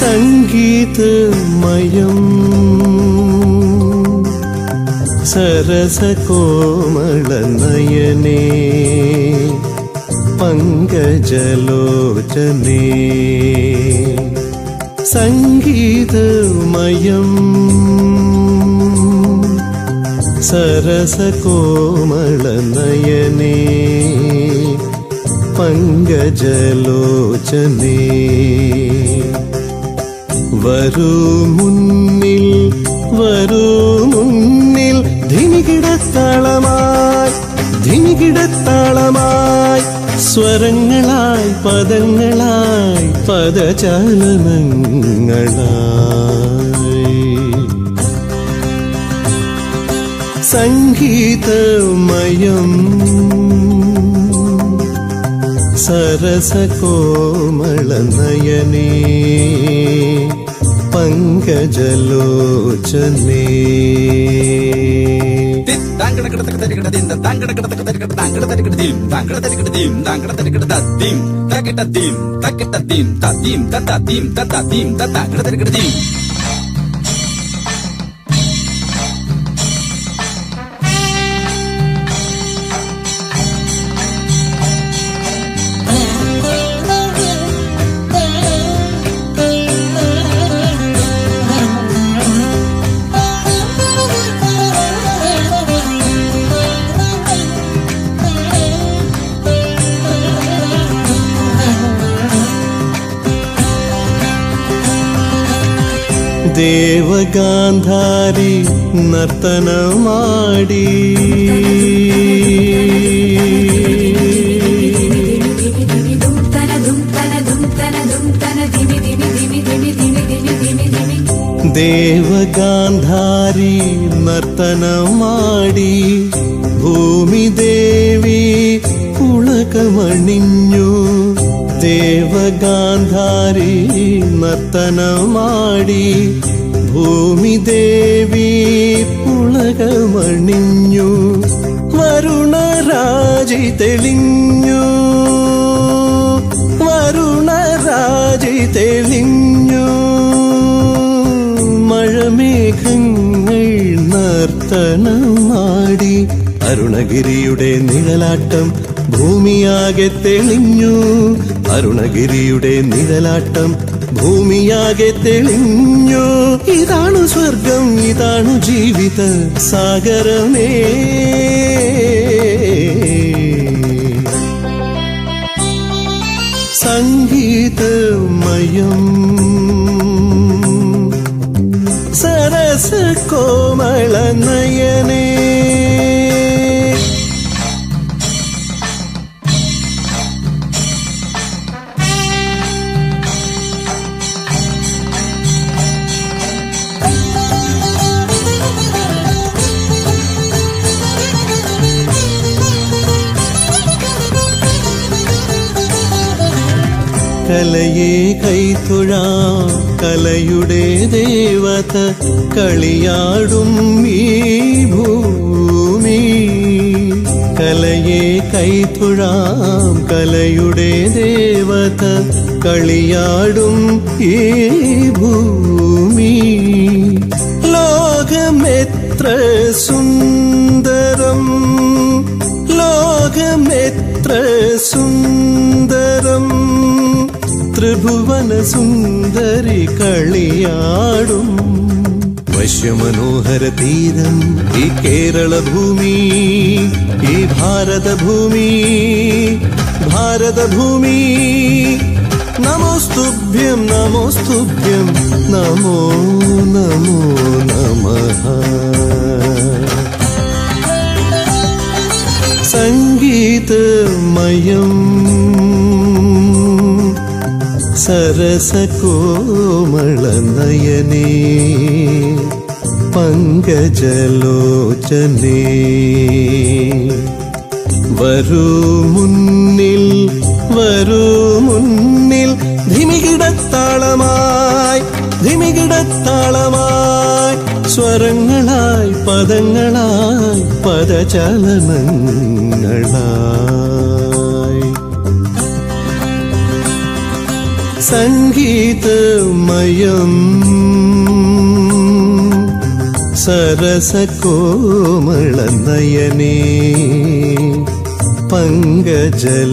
സംഗീതമയം സരസകോമളനയനേ പങ്കജലോചനേ സംഗീതമയം സരസകോമളനയനേ പങ്കജലോചനേ വരൂ മുന്നിൽ വരൂ മുന്നിൽ ധിമികിടത്താളമായി സ്വരങ്ങളായി പദങ്ങളായി പദചലനങ്ങളായി സംഗീതമയം സരസകോമളനയനേ പങ്കജലോചനേ ദേവഗാന്ധാരി നർത്തനമാടി ദേവഗാന്ധാരി നർത്തനമാടി ഭൂമിദേവി പുളകമണിഞ്ഞു ദേവഗാന്ധാരി നർത്തനമാടി ഭൂമിദേവി പുളകമണിഞ്ഞു വരുണരാജി തെളിഞ്ഞു വരുണരാജി തെളിഞ്ഞു മഴമേഘങ്ങൾ നർത്തനമാടി അരുണഗിരിയുടെ നിഴലാട്ടം ഭൂമിയാകെ തെളിഞ്ഞു അരുണഗിരിയുടെ നിഴലാട്ടം ഭൂമിയാകെ തെളിഞ്ഞു ഇതാണു സ്വർഗം ഇതാണു ജീവിത സാഗരമേ സംഗീതമയം സരസകോമളനയനേ കലയെ കൈത്തൊഴാം കലയുടെ ദേവത കളിയാടും ഈ ഭൂമി കലയെ കൈത്തൊഴാം കലയുടെ ദേവത കളിയാടും ഈ ഭൂമി ലോകമെത്ര സുന്ദരം ലോകമെത്ര സുന്ദരം ത്രിഭുവന സുന്ദരി കളിയാടും വശ്യമനോഹര തീരം ഈ കേരള ഭൂമി ഈ ഭാരതഭൂമി ഭാരതഭൂമി നമോസ്തുഭ്യം നമോസ്തുഭ്യം നമോ നമോ നമഃ സംഗീതമയം സരസകോമളനയനേ പങ്കജലോചനേ വരൂ മുന്നിൽ വരൂ മുന്നിൽ ധിമികിടത്താളമായി സ്വരങ്ങളായി പദങ്ങളായി പദചലനങ്ങളായി സംഗീതമയം സരസകോമളനയനേ പങ്കജലോചനേ.